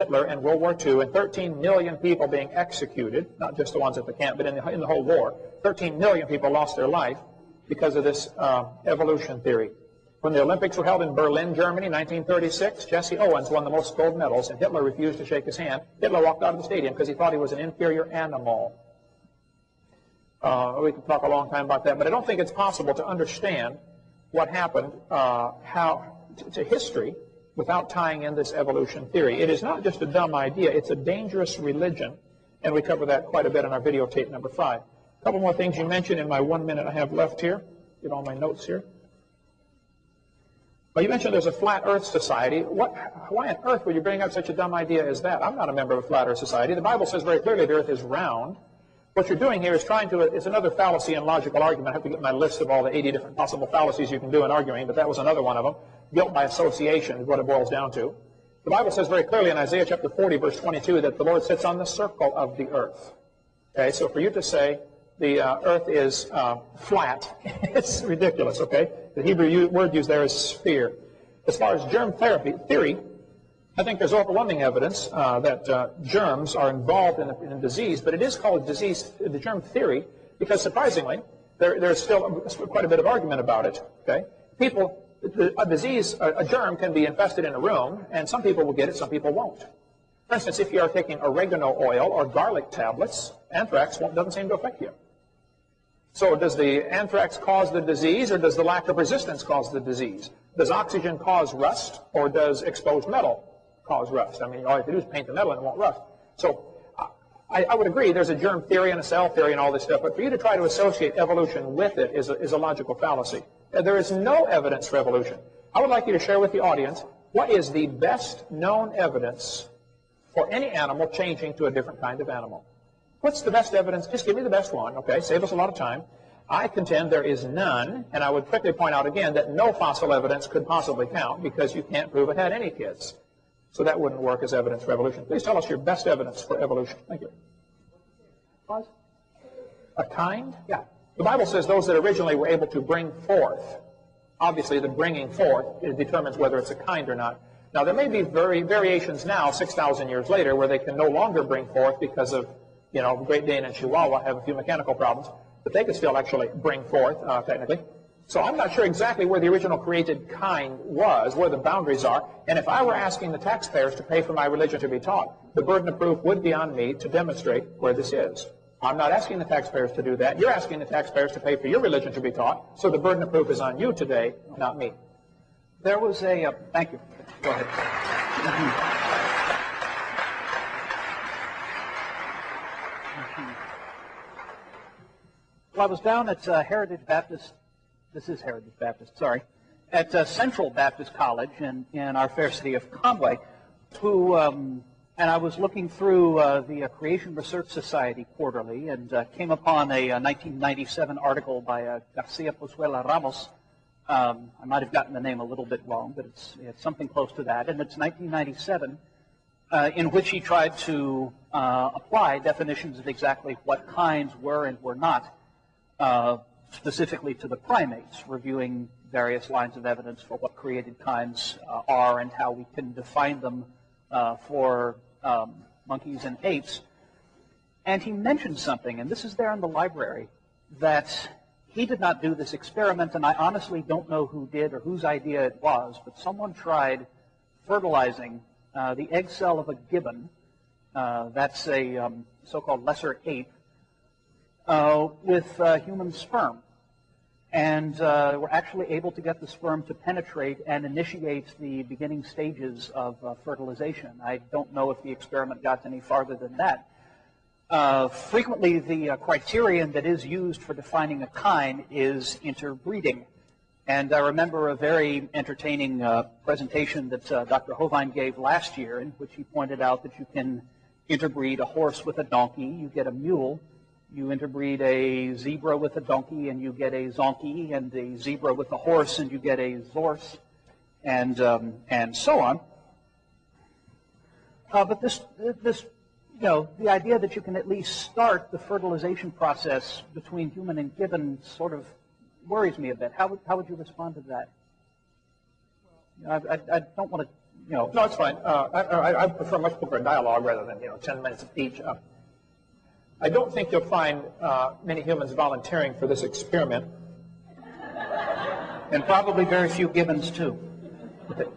Hitler in World War II and 13 million people being executed, not just the ones at the camp, but in the whole war, 13 million people lost their life because of this evolution theory. When the Olympics were held in Berlin, Germany, 1936, Jesse Owens won the most gold medals, and Hitler refused to shake his hand. Hitler walked out of the stadium because he thought he was an inferior animal. We could talk a long time about that, but I don't think it's possible to understand what happened to history without tying in this evolution theory. It is not just a dumb idea, it's a dangerous religion, and we cover that quite a bit in our videotape number 5. A couple more things you mentioned in my 1 minute I have left here. Get all my notes here. Well, you mentioned there's a Flat Earth Society. Why on earth would you bring up such a dumb idea as that? I'm not a member of a Flat Earth Society. The Bible says very clearly the earth is round. What you're doing here is it's another fallacy and logical argument. I have to get my list of all the 80 different possible fallacies you can do in arguing, but that was another one of them. Guilt by association is what it boils down to. The Bible says very clearly in Isaiah chapter 40, verse 22, that the Lord sits on the circle of the earth. Okay, so for you to say the earth is flat, it's ridiculous, okay? The Hebrew word used there is sphere. As far as germ theory, I think there's overwhelming evidence that germs are involved in disease, but it is called the germ theory, because surprisingly, there's still quite a bit of argument about it. Okay, a germ can be infested in a room, and some people will get it, some people won't. For instance, if you are taking oregano oil or garlic tablets, anthrax doesn't seem to affect you. So does the anthrax cause the disease, or does the lack of resistance cause the disease? Does oxygen cause rust, or does exposed metal cause rust? I mean, all you have to do is paint the metal and it won't rust. So I would agree there's a germ theory and a cell theory and all this stuff, but for you to try to associate evolution with it is a logical fallacy. There is no evidence for evolution. I would like you to share with the audience what is the best known evidence for any animal changing to a different kind of animal. What's the best evidence? Just give me the best one, okay? Save us a lot of time. I contend there is none, and I would quickly point out again that no fossil evidence could possibly count because you can't prove it had any kids. So that wouldn't work as evidence for evolution. Please tell us your best evidence for evolution. Thank you. Pause. A kind? Yeah. The Bible says those that originally were able to bring forth. Obviously, the bringing forth determines whether it's a kind or not. Now, there may be variations now, 6,000 years later, where they can no longer bring forth because of, Great Dane and Chihuahua have a few mechanical problems, but they could still actually bring forth, technically. So I'm not sure exactly where the original created kind was, where the boundaries are, and if I were asking the taxpayers to pay for my religion to be taught, the burden of proof would be on me to demonstrate where this is. I'm not asking the taxpayers to do that. You're asking the taxpayers to pay for your religion to be taught, so the burden of proof is on you today, not me. There was a... thank you. Go ahead. Well, I was down at Heritage Baptist... This is Heritage Baptist, sorry. At Central Baptist College in our fair city of Conway, and I was looking through the Creation Research Society quarterly and came upon a 1997 article by Garcia Pozuela Ramos. I might have gotten the name a little bit wrong, but it's something close to that. And it's 1997, in which he tried to apply definitions of exactly what kinds were and were not, specifically to the primates, reviewing various lines of evidence for what created kinds are and how we can define them for monkeys and apes. And he mentioned something, and this is there in the library, that he did not do this experiment, and I honestly don't know who did or whose idea it was, but someone tried fertilizing the egg cell of a gibbon, that's a so-called lesser ape, with human sperm. And were actually able to get the sperm to penetrate and initiate the beginning stages of fertilization. I don't know if the experiment got any farther than that. Frequently, the criterion that is used for defining a kind is interbreeding. And I remember a very entertaining presentation that Dr. Hovind gave last year, in which he pointed out that you can interbreed a horse with a donkey, you get a mule. You interbreed a zebra with a donkey, and you get a zonkey, and a zebra with a horse, and you get a zorse, and so on. But this, the idea that you can at least start the fertilization process between human and gibbon sort of worries me a bit. How would you respond to that? I don't want to know. No, it's fine. I prefer much prefer dialogue rather than 10 minutes each. I don't think you'll find many humans volunteering for this experiment. And probably very few gibbons, too. Okay.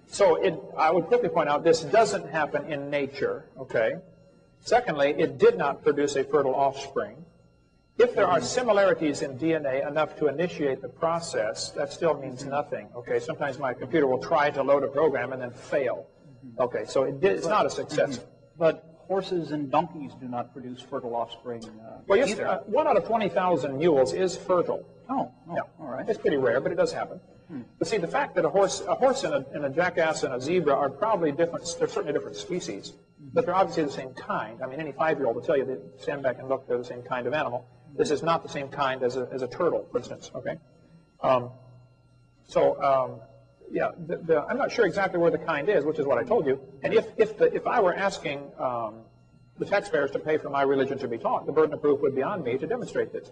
So I would quickly point out this doesn't happen in nature, okay? Secondly, it did not produce a fertile offspring. If there are similarities in DNA enough to initiate the process, that still means nothing, okay? Sometimes my computer will try to load a program and then fail. Okay, so it's not a success. But horses and donkeys do not produce fertile offspring well, yes, either. 1 out of 20,000 mules is fertile. Oh, Yeah. all right. It's pretty rare, but it does happen. But see, the fact that a horse and a jackass and a zebra are probably different, they're certainly different species, but they're obviously the same kind. I mean, any 5-year-old will tell you, they stand back and look, they're the same kind of animal. This is not the same kind as a turtle, for instance, okay? Yeah, I'm not sure exactly where the kind is, which is what I told you. And if I were asking the taxpayers to pay for my religion to be taught, the burden of proof would be on me to demonstrate this.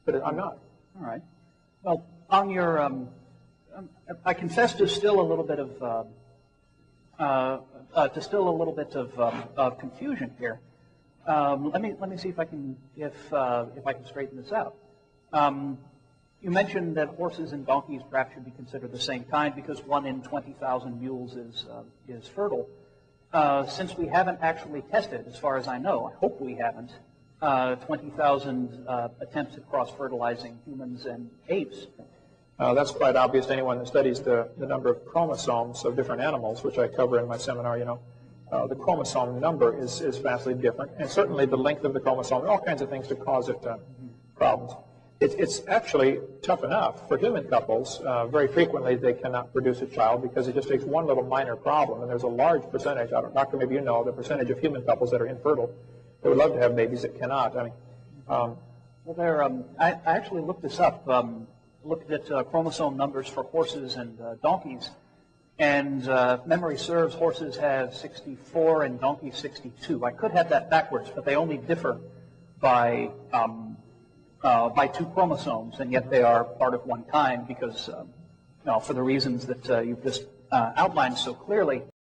But I'm not. All right. Well, on your, I confess to still a little bit of confusion here. Let me see if I can straighten this out. You mentioned that horses and donkeys perhaps should be considered the same kind because 1 in 20,000 mules is fertile. Since we haven't actually tested, as far as I know, I hope we haven't, 20,000 attempts at cross-fertilizing humans and apes. That's quite obvious to anyone that studies the number of chromosomes of different animals, which I cover in my seminar, the chromosome number is vastly different, and certainly the length of the chromosome, and all kinds of things to cause it problems. It's actually tough enough for human couples. Very frequently they cannot produce a child because it just takes one little minor problem, and there's a large percentage, Doctor, maybe you know, the percentage of human couples that are infertile. They would love to have babies that cannot. I mean, well, I actually looked this up, looked at chromosome numbers for horses and donkeys, and memory serves, horses have 64 and donkeys 62. I could have that backwards, but they only differ by 2 chromosomes, and yet they are part of one kind because, for the reasons that you've just outlined so clearly.